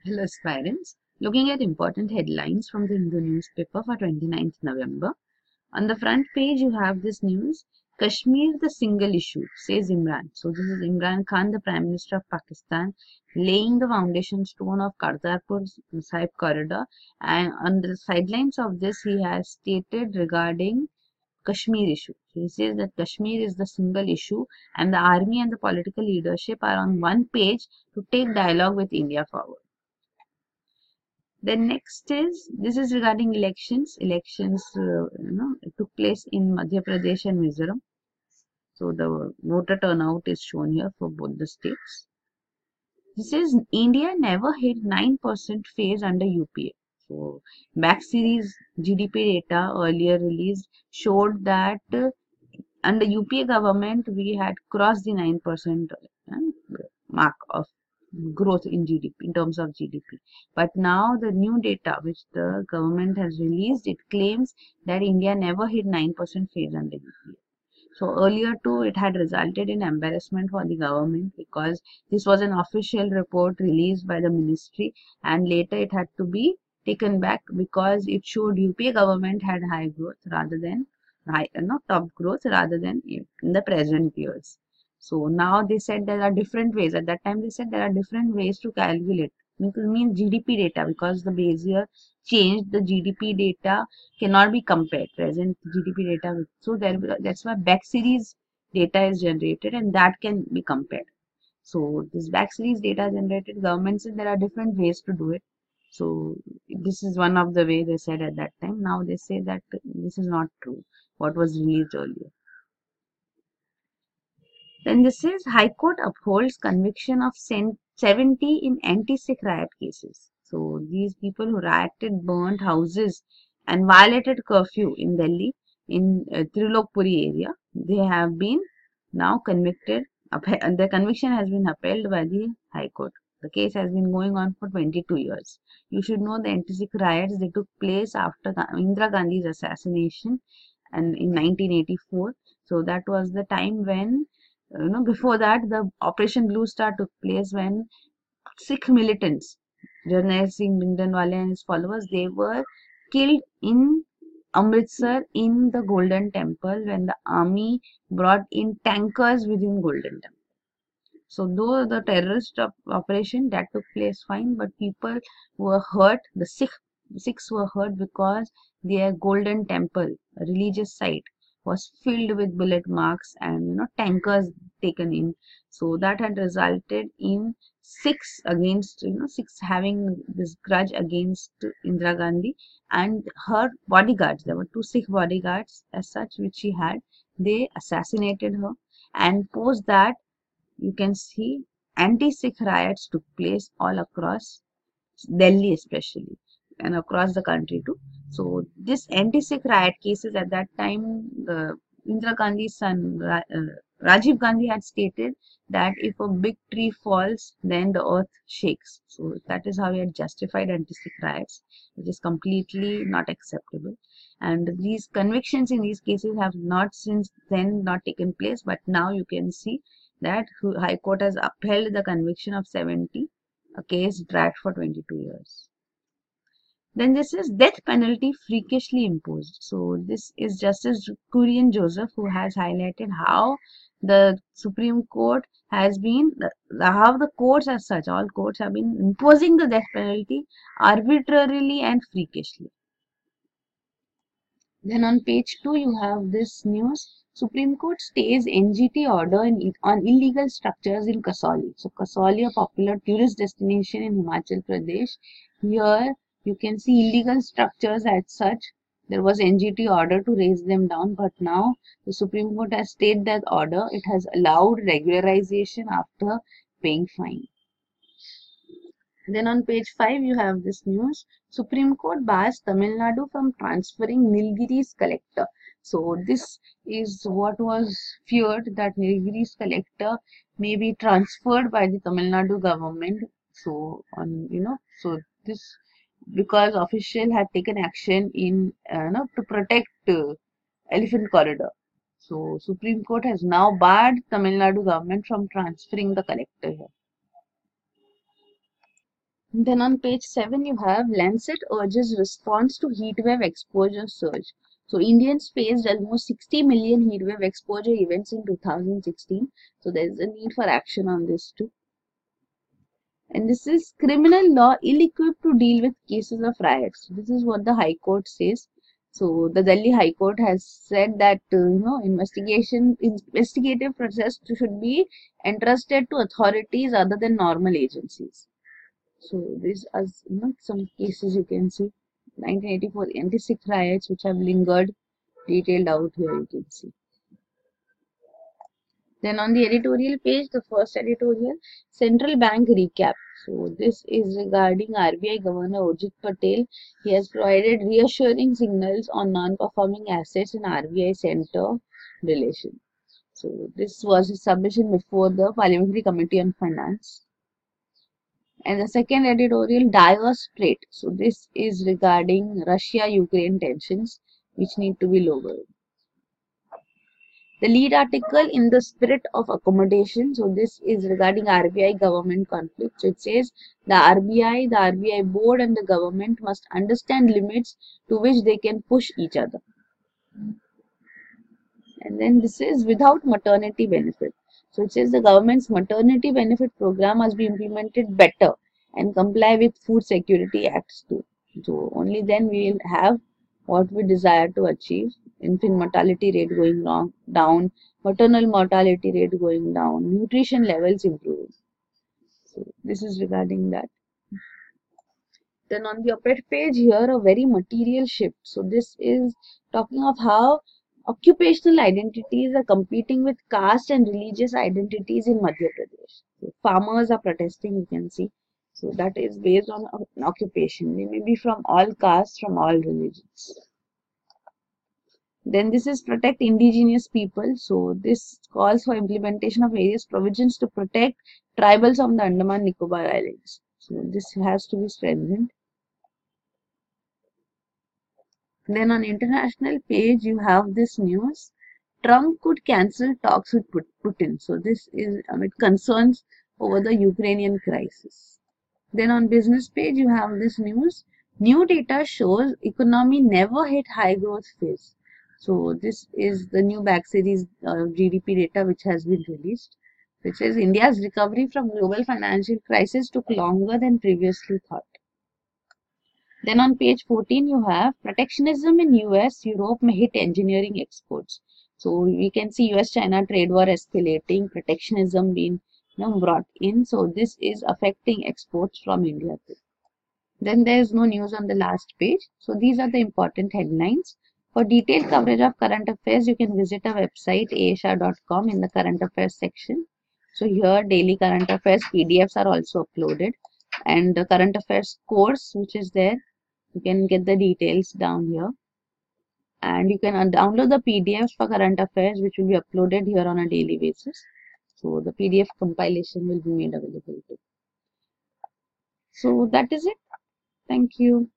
Hello aspirants, looking at important headlines from the Hindu newspaper for 29th November. On the front page you have this news, Kashmir the single issue, says Imran. So this is Imran Khan, the Prime Minister of Pakistan, laying the foundation stone of Kartarpur Sahib corridor, and on the sidelines of this he has stated regarding Kashmir issue. So he says that Kashmir is the single issue and the army and the political leadership are on one page to take dialogue with India forward. Then next is, this is regarding elections. Elections took place in Madhya Pradesh and Mizoram. So the voter turnout is shown here for both the states. This is India never hit 9% phase under UPA. So back series GDP data earlier released showed that under UPA government we had crossed the 9% mark of growth in GDP in terms of GDP. But now the new data which the government has released, it claims that India never hit 9% phase under UPA. So earlier too, it had resulted in embarrassment for the government because this was an official report released by the ministry, and later it had to be taken back because it showed UPA government had high growth rather than top growth rather than in the present years. So now they said there are different ways. At that time they said there are different ways to calculate. It means GDP data because the base year changed. The GDP data cannot be compared. Present GDP data with, so that's why back series data is generated and that can be compared. So this back series data generated, government said there are different ways to do it. So this is one of the way they said at that time. Now they say that this is not true, what was released earlier. Then this is High Court upholds conviction of 70 in anti-Sikh riot cases. So these people who rioted, burnt houses and violated curfew in Delhi, in Trilokpuri area, they have been now convicted. The conviction has been upheld by the High Court. The case has been going on for 22 years. You should know the anti-Sikh riots, they took place after Indira Gandhi's assassination and in 1984. So that was the time when before that the Operation Blue Star took place, when Sikh militants, Jarnail Singh Bhindranwale and his followers, they were killed in Amritsar in the Golden Temple when the army brought in tankers within Golden Temple. So though the terrorist operation that took place fine, but people were hurt. The Sikhs were hurt because their Golden Temple, a religious site, was filled with bullet marks and tankers taken in. So that had resulted in Sikhs against Sikhs having this grudge against Indira Gandhi and her bodyguards. There were two Sikh bodyguards as such which she had. They assassinated her, and post that you can see anti-Sikh riots took place all across Delhi especially and across the country too. So this anti-Sikh riot cases at that time, Indira Gandhi's son Rajiv Gandhi had stated that if a big tree falls, then the earth shakes. So that is how he had justified anti-Sikh riots, which is completely not acceptable. And these convictions in these cases have not since then not taken place, but now you can see that High Court has upheld the conviction of 70, a case dragged for 22 years. Then this is death penalty freakishly imposed. So this is Justice Kurian Joseph who has highlighted how the Supreme Court has been, how the courts as such, all courts have been imposing the death penalty arbitrarily and freakishly. Then on page 2 you have this news. Supreme Court stays NGT order on illegal structures in Kasauli. So Kasauli, a popular tourist destination in Himachal Pradesh. Here you can see illegal structures as such. There was NGT order to raise them down, but now the Supreme Court has stayed that order. It has allowed regularization after paying fine. Then on page 5 you have this news. Supreme Court bars Tamil Nadu from transferring Nilgiri's collector. So this is what was feared, that Nilgiri's collector may be transferred by the Tamil Nadu government. So so this because official had taken action in to protect Elephant Corridor. So Supreme Court has now barred Tamil Nadu government from transferring the collector here. Then on page 7, you have Lancet urges response to heatwave exposure surge. So Indians faced almost 60 million heatwave exposure events in 2016. So there is a need for action on this too. And this is criminal law ill-equipped to deal with cases of riots. This is what the High Court says. So the Delhi High Court has said that investigative process should be entrusted to authorities other than normal agencies. So these are some cases you can see. 1984 anti-Sikh riots which have lingered, detailed out here you can see. Then on the editorial page, the first editorial, Central Bank Recap. So this is regarding RBI Governor Urjit Patel. He has provided reassuring signals on non-performing assets in RBI Center relation. So this was his submission before the Parliamentary Committee on Finance. And the second editorial, Dire Strait. So this is regarding Russia-Ukraine tensions which need to be lowered. The lead article, In the Spirit of Accommodation. So this is regarding RBI government conflict. So it says the RBI board and the government must understand limits to which they can push each other. And then this is without maternity benefit. So it says the government's maternity benefit program must be implemented better and comply with food security acts too. So only then we will have what we desire to achieve. Infant mortality rate going down, maternal mortality rate going down, nutrition levels improving. So this is regarding that. Then on the op-ed page here, a very material shift. So this is talking of how occupational identities are competing with caste and religious identities in Madhya Pradesh. So farmers are protesting, you can see. So that is based on an occupation. They may be from all castes, from all religions. Then this is protect indigenous people. So this calls for implementation of various provisions to protect tribals of the Andaman Nicobar Islands. So this has to be strengthened. Then on international page, you have this news. Trump could cancel talks with Putin. So this is amid concerns over the Ukrainian crisis. Then on business page, you have this news. New data shows economy never hit high growth phase. So this is the new back series GDP data which has been released, which says India's recovery from global financial crisis took longer than previously thought. Then on page 14, you have protectionism in US, Europe may hit engineering exports. So we can see US-China trade war escalating, protectionism being brought in. So this is affecting exports from India too. Then there is no news on the last page. So these are the important headlines. For detailed coverage of current affairs, you can visit our website aashah.com in the current affairs section. So here daily current affairs PDFs are also uploaded, and the current affairs course which is there, you can get the details down here, and you can download the PDFs for current affairs which will be uploaded here on a daily basis. So the PDF compilation will be made available too. So that is it. Thank you.